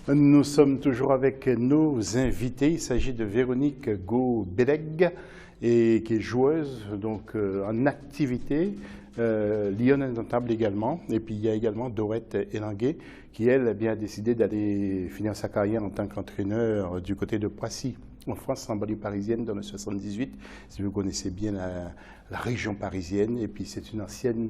Nous sommes toujours avec nos invités. Il s'agit de Véronique Go-Beleg, qui est joueuse donc, en activité, Lyon Indomptable également. Et puis il y a également Dorette Elanguet qui, elle, a bien décidé d'aller finir sa carrière en tant qu'entraîneur du côté de Poissy, en France, en banlieue parisienne, dans le 78. Si vous connaissez bien la région parisienne. Et puis c'est une ancienne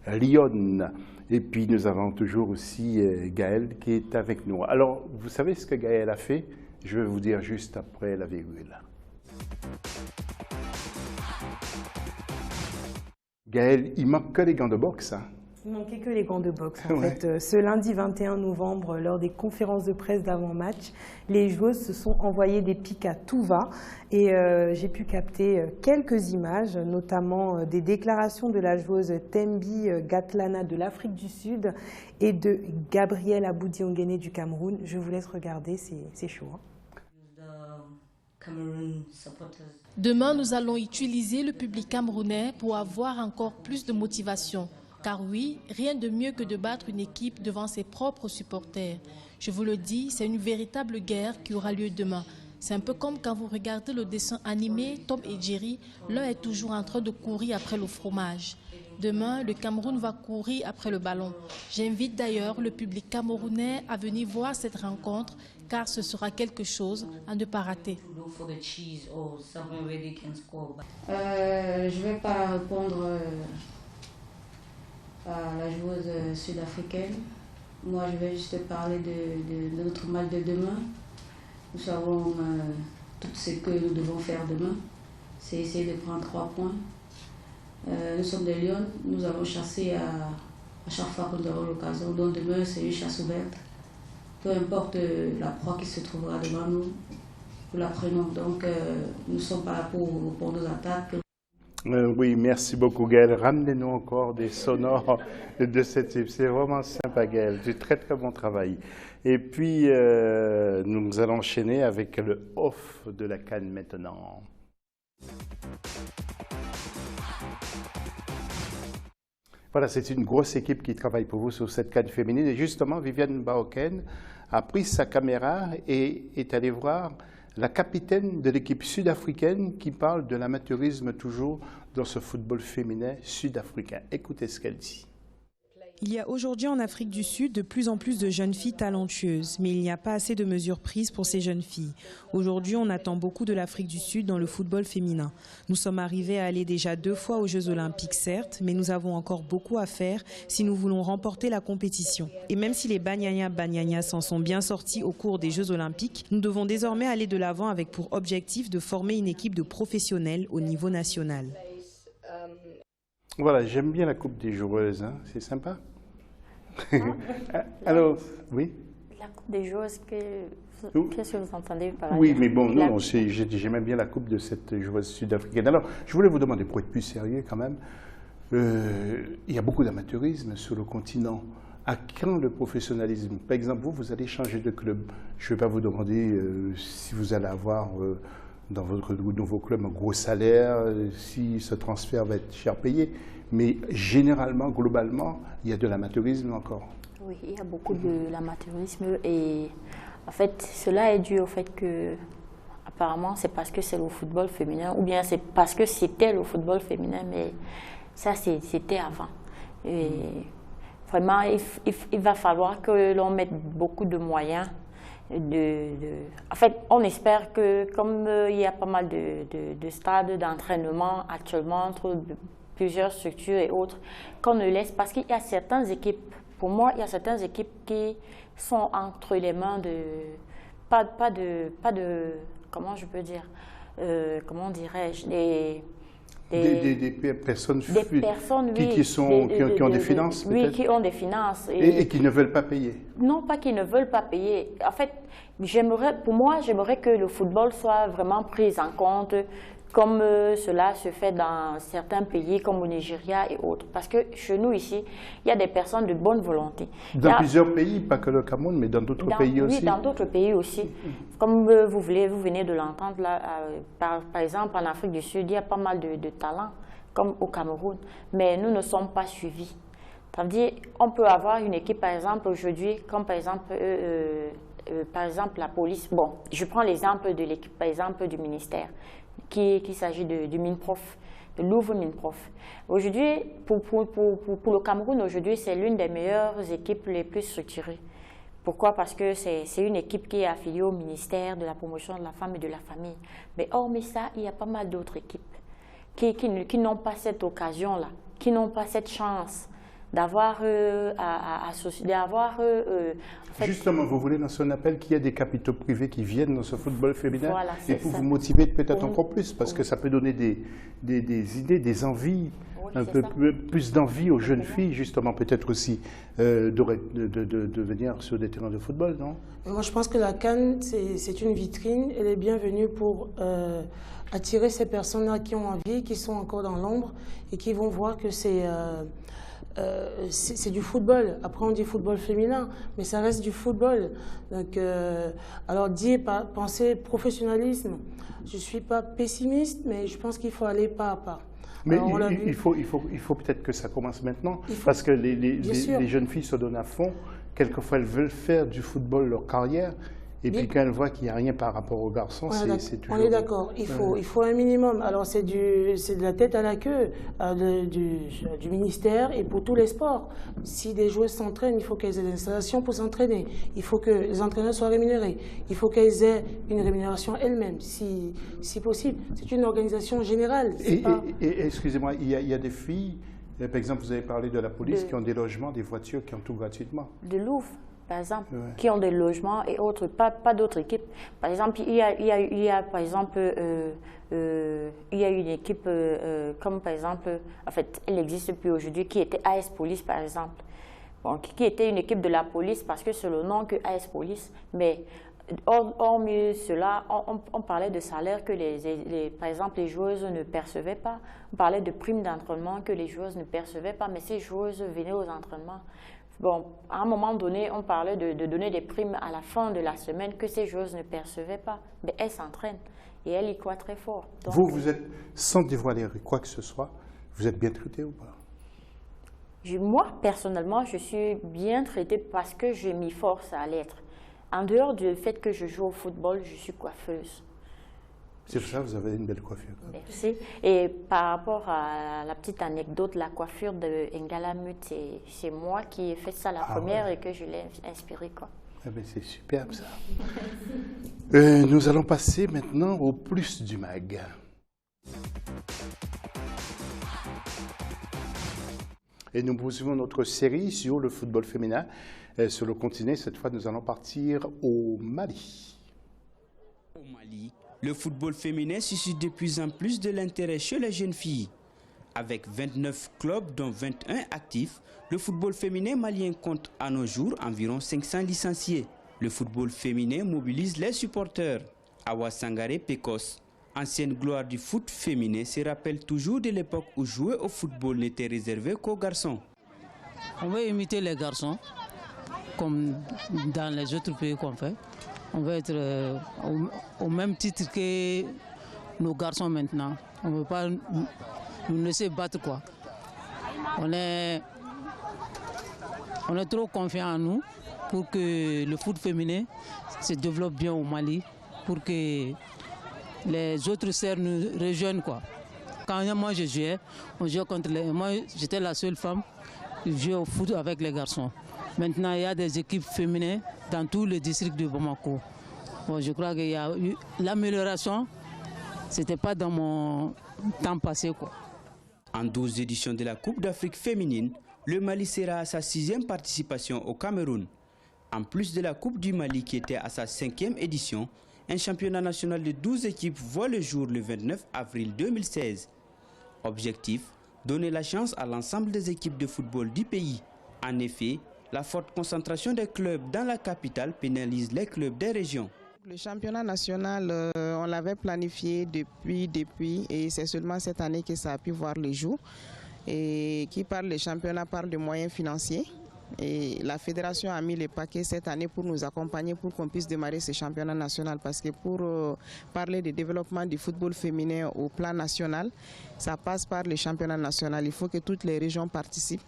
Lyon. Et puis nous avons toujours aussi Gaël qui est avec nous. Alors, vous savez ce que Gaël a fait? Je vais vous dire juste après la virgule. Gaël, il manque que les gants de boxe. Hein? Il manquait que les gants de boxe. En fait, ce lundi 21 novembre, lors des conférences de presse d'avant-match, les joueuses se sont envoyées des pics à tout va. Et j'ai pu capter quelques images, notamment des déclarations de la joueuse Thembi Gatlana de l'Afrique du Sud et de Gabrielle Aboudi-Onguéné du Cameroun. Je vous laisse regarder, c'est chaud. Hein. Demain, nous allons utiliser le public camerounais pour avoir encore plus de motivation. Car oui, rien de mieux que de battre une équipe devant ses propres supporters. Je vous le dis, c'est une véritable guerre qui aura lieu demain. C'est un peu comme quand vous regardez le dessin animé Tom et Jerry, l'un est toujours en train de courir après le fromage. Demain, le Cameroun va courir après le ballon. J'invite d'ailleurs le public camerounais à venir voir cette rencontre, car ce sera quelque chose à ne pas rater. Je ne vais pas répondre à la joueuse sud-africaine. Moi, je vais juste parler de notre match de demain. Nous savons tout ce que nous devons faire demain. C'est essayer de prendre 3 points. Nous sommes des Lions, nous allons chasser à chaque fois que nous avons l'occasion. Donc demain, c'est une chasse ouverte. Peu importe la proie qui se trouvera devant nous, nous la prenons. Donc nous ne sommes pas là pour nos attaques. Oui, merci beaucoup Gaël. Ramenez-nous encore des sonores de cette type. C'est vraiment sympa Gaël, du très très bon travail. Et puis nous allons enchaîner avec le off de la CAN maintenant. Voilà, c'est une grosse équipe qui travaille pour vous sur cette CAN féminine. Et justement, Viviane Baoken a pris sa caméra et est allée voir la capitaine de l'équipe sud-africaine qui parle de l'amateurisme toujours dans ce football féminin sud-africain. Écoutez ce qu'elle dit. Il y a aujourd'hui en Afrique du Sud de plus en plus de jeunes filles talentueuses, mais il n'y a pas assez de mesures prises pour ces jeunes filles. Aujourd'hui, on attend beaucoup de l'Afrique du Sud dans le football féminin. Nous sommes arrivés à aller déjà 2 fois aux Jeux Olympiques, certes, mais nous avons encore beaucoup à faire si nous voulons remporter la compétition. Et même si les Banyana s'en sont bien sortis au cours des Jeux Olympiques, nous devons désormais aller de l'avant avec pour objectif de former une équipe de professionnels au niveau national. Voilà, j'aime bien la coupe des joueuses, hein. C'est sympa. Alors, oui. La coupe des joueuses, qu'est-ce que vous entendez par là? Oui, mais bon, non, j'aime bien la coupe de cette joueuse sud-africaine. Alors, je voulais vous demander, pour être plus sérieux quand même, il y a beaucoup d'amateurisme sur le continent. À quand le professionnalisme? Par exemple, vous allez changer de club. Je ne vais pas vous demander si vous allez avoir dans votre nouveau club un gros salaire, si ce transfert va être cher payé. Mais généralement, globalement, il y a de l'amateurisme encore. Oui, il y a beaucoup de l'amateurisme et en fait, cela est dû au fait que, apparemment, c'est parce que c'est le football féminin ou bien c'est parce que c'était le football féminin, mais ça, c'était avant. Et vraiment, il va falloir que l'on mette beaucoup de moyens. En fait, on espère que, comme il y a pas mal de stades d'entraînement actuellement entre plusieurs structures et autres, qu'on ne laisse, parce qu'il y a certaines équipes, pour moi, il y a certaines équipes qui sont entre les mains de, pas de, comment je peux dire, comment dirais-je, des personnes qui ont des finances, oui, qui ont des finances. Et qui ne veulent pas payer. Non, pas qui ne veulent pas payer. En fait, pour moi, j'aimerais que le football soit vraiment pris en compte comme cela se fait dans certains pays comme au Nigeria et autres. Parce que chez nous ici, il y a des personnes de bonne volonté. Dans plusieurs pays, pas que le Cameroun, mais dans d'autres pays aussi. Oui, dans d'autres pays aussi. Comme vous venez de l'entendre, là, par exemple, en Afrique du Sud, il y a pas mal de talents, comme au Cameroun. Mais nous ne sommes pas suivis. C'est-à-dire, on peut avoir une équipe, par exemple, aujourd'hui, comme par exemple par exemple, la police, bon, je prends l'exemple de l'équipe, par exemple, du ministère, qu'il s'agit du MINPROF, de Louvre MINPROF. Aujourd'hui, pour le Cameroun, aujourd'hui, c'est l'une des meilleures équipes les plus structurées. Pourquoi? Parce que c'est une équipe qui est affiliée au ministère de la promotion de la femme et de la famille. Mais hormis ça, il y a pas mal d'autres équipes qui n'ont pas cette occasion-là, qui n'ont pas cette chance d'avoir Justement, vous voulez dans son appel qu'il y ait des capitaux privés qui viennent dans ce football féminin, voilà, et pour vous motiver peut-être encore plus, parce que ça peut donner des idées, des envies, un peu plus d'envie aux jeunes filles, justement, peut-être aussi de venir sur des terrains de football, non? Moi, je pense que la CAN, c'est une vitrine. Elle est bienvenue pour attirer ces personnes-là qui ont envie, qui sont encore dans l'ombre et qui vont voir que c'est du football. Après, on dit football féminin, mais ça reste du football. Donc, alors, penser professionnalisme, je ne suis pas pessimiste, mais je pense qu'il faut aller pas à pas. Mais alors, il faut peut-être que ça commence maintenant, parce que les jeunes filles se donnent à fond. Quelquefois, elles veulent faire du football leur carrière. Et puis quand elles voient qu'il n'y a rien par rapport aux garçons, c'est toujours... On est d'accord, il faut un minimum. Alors c'est de la tête à la queue du ministère et pour tous les sports. Si des joueuses s'entraînent, il faut qu'elles aient des installations pour s'entraîner. Il faut que les entraîneurs soient rémunérés. Il faut qu'elles aient une rémunération elles-mêmes, si possible. C'est une organisation générale. Et excusez-moi, il y a des filles, par exemple, vous avez parlé de la police, qui ont des logements, des voitures, qui ont tout gratuitement. De Louvre, par exemple, qui ont des logements et autres, pas d'autres équipes. Par exemple, il y a par exemple, il y a une équipe comme par exemple, en fait, elle n'existe plus aujourd'hui, qui était AS Police par exemple, bon, qui était une équipe de la police parce que c'est le nom que AS Police, mais hormis cela, on parlait de salaire que par exemple les joueuses ne percevaient pas, on parlait de primes d'entraînement que les joueuses ne percevaient pas, mais ces joueuses venaient aux entraînements. Bon, à un moment donné, on parlait de donner des primes à la fin de la semaine que ces joueuses ne percevaient pas. Mais elles s'entraînent et elles y croient très fort. Donc, vous êtes, sans dévoiler quoi que ce soit, vous êtes bien traité ou pas? Moi, personnellement, je suis bien traitée parce que je m'y force à l'être. En dehors du fait que je joue au football, je suis coiffeuse. C'est pour ça que vous avez une belle coiffure. Merci. Et par rapport à la petite anecdote, la coiffure de Ngala Mut, c'est moi qui ai fait ça la première et que je l'ai inspirée. Eh bien, c'est superbe ça. Nous allons passer maintenant au plus du MAG. Et nous poursuivons notre série sur le football féminin sur le continent. Cette fois, nous allons partir au Mali. Au Mali, le football féminin suscite de plus en plus de l'intérêt chez les jeunes filles. Avec 29 clubs, dont 21 actifs, le football féminin malien compte à nos jours environ 500 licenciés. Le football féminin mobilise les supporters. Awa Sangaré Pecos, ancienne gloire du foot féminin, se rappelle toujours de l'époque où jouer au football n'était réservé qu'aux garçons. On veut imiter les garçons, comme dans les autres pays qu'on fait. On veut être au même titre que nos garçons maintenant. On ne veut pas nous laisser battre, quoi. On est trop confiants en nous pour que le foot féminin se développe bien au Mali, pour que les autres sœurs nous rejoignent, quoi. Quand moi je jouais, on jouait contre moi j'étais la seule femme qui jouait au foot avec les garçons. Maintenant, il y a des équipes féminines dans tout le district de Bamako. Bon, je crois qu'il y a eu l'amélioration. Ce n'était pas dans mon temps passé, quoi. En 12 éditions de la Coupe d'Afrique féminine, le Mali sera à sa 6e participation au Cameroun. En plus de la Coupe du Mali qui était à sa 5e édition, un championnat national de 12 équipes voit le jour le 29 avril 2016. Objectif, donner la chance à l'ensemble des équipes de football du pays. En effet, la forte concentration des clubs dans la capitale pénalise les clubs des régions. Le championnat national, on l'avait planifié depuis, et c'est seulement cette année que ça a pu voir le jour. Et qui parle de championnat parle de moyens financiers. Et la fédération a mis les paquets cette année pour nous accompagner pour qu'on puisse démarrer ce championnat national. Parce que pour parler du développement du football féminin au plan national, ça passe par le championnat national. Il faut que toutes les régions participent.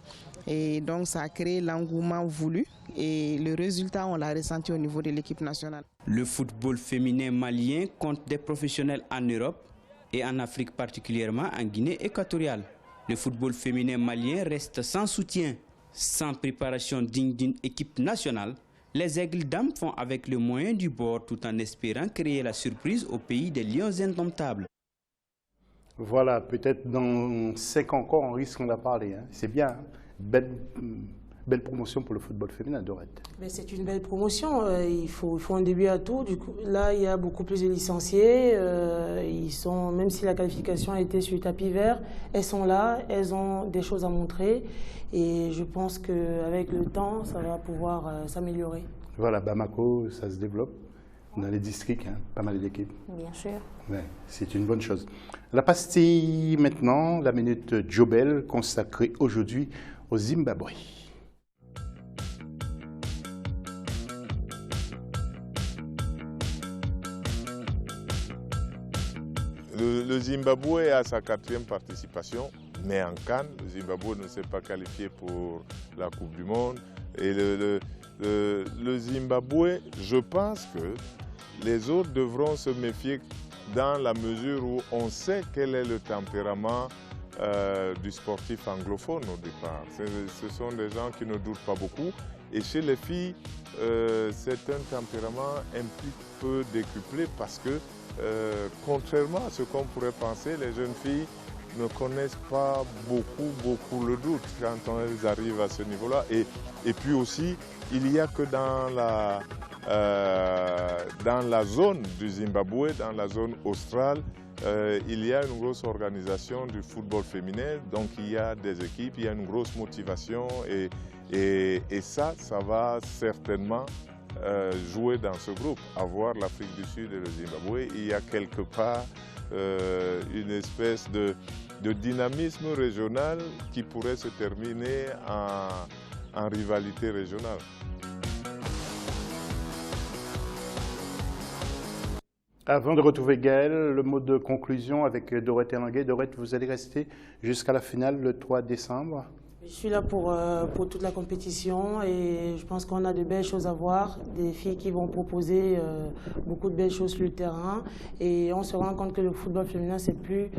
Et donc ça a créé l'engouement voulu. Et le résultat, on l'a ressenti au niveau de l'équipe nationale. Le football féminin malien compte des professionnels en Europe et en Afrique, particulièrement en Guinée équatoriale. Le football féminin malien reste sans soutien. Sans préparation digne d'une équipe nationale, les Aigles dames font avec le moyen du bord tout en espérant créer la surprise au pays des lions indomptables. Voilà, peut-être dans 5 ans encore, on risque d'en parler. Hein. C'est bien, hein. Belle promotion pour le football féminin, Dorette. C'est une belle promotion. Il faut un début à tout. Du coup, là, il y a beaucoup plus de licenciés. Même si la qualification a été sur le tapis vert, elles sont là, elles ont des choses à montrer. Et je pense qu'avec le temps, ça va pouvoir s'améliorer. Voilà, Bamako, ça se développe. Dans les districts, hein, pas mal d'équipes. Bien sûr. Ouais, c'est une bonne chose. La pastille maintenant, la minute Jobel consacrée aujourd'hui au Zimbabwe. Le Zimbabwe a sa 4e participation, mais en CAN, le Zimbabwe ne s'est pas qualifié pour la Coupe du Monde. Et le Zimbabwe, je pense que les autres devront se méfier dans la mesure où on sait quel est le tempérament du sportif anglophone au départ. Ce sont des gens qui ne doutent pas beaucoup. Et chez les filles, c'est un tempérament un petit peu décuplé parce que, contrairement à ce qu'on pourrait penser, les jeunes filles ne connaissent pas beaucoup le doute quand elles arrivent à ce niveau-là. Et puis aussi, il n'y a que dans la zone du Zimbabwe, dans la zone australe, il y a une grosse organisation du football féminin, donc il y a des équipes, il y a une grosse motivation et ça va certainement jouer dans ce groupe. À voir l'Afrique du Sud et le Zimbabwe, il y a quelque part une espèce de dynamisme régional qui pourrait se terminer en rivalité régionale. Avant de retrouver Gaël, le mot de conclusion avec Dorette Erlanguet. Dorette, vous allez rester jusqu'à la finale le 3 décembre. Je suis là pour toute la compétition et je pense qu'on a de belles choses à voir, des filles qui vont proposer beaucoup de belles choses sur le terrain et on se rend compte que le football féminin c'est plus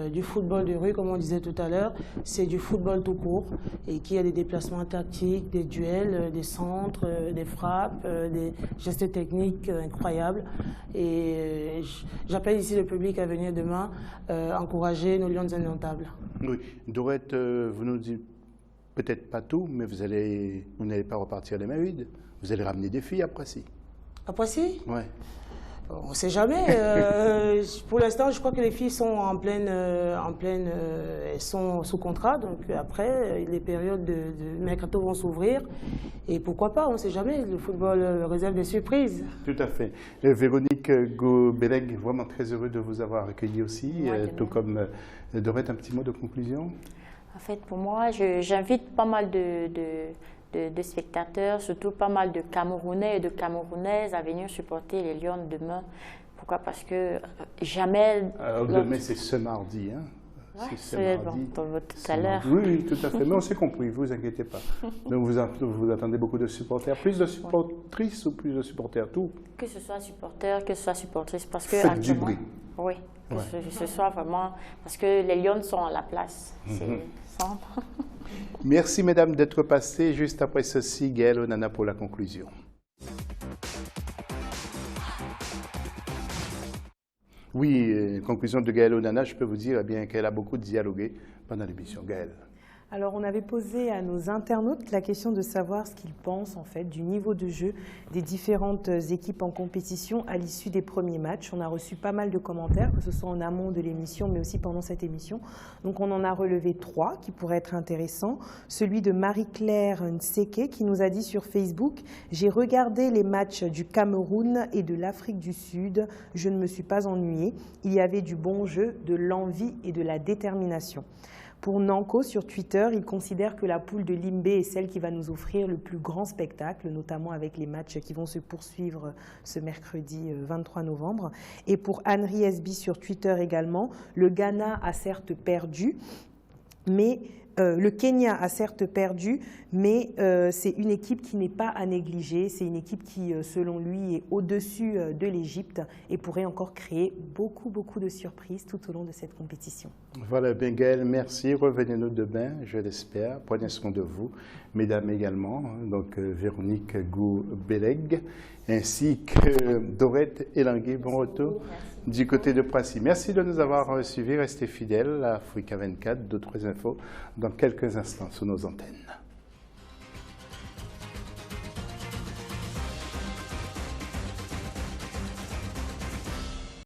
du football de rue comme on disait tout à l'heure, c'est du football tout court et qui a des déplacements tactiques, des duels, des centres, des frappes, des gestes techniques incroyables et j'appelle ici le public à venir demain encourager nos lions indomptables. Oui, Dorette, vous nous dites peut-être pas tout, mais vous n'allez pas repartir les mains vides. Vous allez ramener des filles à Poissy. À Poissy? Oui. On ne sait jamais. Pour l'instant, je crois que les filles sont elles sont sous contrat. Donc après, les périodes de mercato vont s'ouvrir. Et pourquoi pas, on ne sait jamais. Le football réserve des surprises. Tout à fait. Véronique Go-Beleg, vraiment très heureux de vous avoir accueilli aussi. Tout comme Dorette, un petit mot de conclusion. En fait, pour moi, j'invite pas mal de spectateurs, surtout pas mal de Camerounais et de Camerounaises à venir supporter les Lions demain. Pourquoi? Parce que jamais... Alors demain, c'est ce mardi, hein? Ouais, c'est mardi. Tout à l'heure. Oui, tout à fait. Mais on s'est compris, ne vous inquiétez pas. Donc vous attendez beaucoup de supporters. Plus de supportrices ou plus de supporters, tout? Que ce soit supporters, que ce soit supportrices. Parce que faites du bruit. Oui, que ce soit vraiment... Parce que les Lions sont à la place. C'est simple. Merci, mesdames, d'être passées. Juste après ceci, Gaël Onana pour la conclusion. Oui, conclusion de Gaël Onana, je peux vous dire qu'elle a beaucoup dialogué pendant l'émission. Gaël. Alors, on avait posé à nos internautes la question de savoir ce qu'ils pensent en fait du niveau de jeu des différentes équipes en compétition à l'issue des premiers matchs. On a reçu pas mal de commentaires, que ce soit en amont de l'émission, mais aussi pendant cette émission. Donc, on en a relevé 3 qui pourraient être intéressants. Celui de Marie-Claire Nseke qui nous a dit sur Facebook « J'ai regardé les matchs du Cameroun et de l'Afrique du Sud. Je ne me suis pas ennuyée. Il y avait du bon jeu, de l'envie et de la détermination. » Pour Nanko, sur Twitter, il considère que la poule de Limbé est celle qui va nous offrir le plus grand spectacle, notamment avec les matchs qui vont se poursuivre ce mercredi 23 novembre. Et pour Henry SB sur Twitter également, le Ghana a certes perdu, mais le Kenya a certes perdu, mais c'est une équipe qui n'est pas à négliger. C'est une équipe qui, selon lui, est au-dessus de l'Égypte et pourrait encore créer beaucoup de surprises tout au long de cette compétition. Voilà, Benguel, merci. Revenez-nous demain, je l'espère. Prenez soin de vous, mesdames également. Donc, Véronique Gou-Beleg, ainsi que Dorette Elangui. Bon retour du côté de Prassy. Merci de nous avoir suivis. Restez fidèles à Africa 24. D'autres infos dans quelques instants sur nos antennes.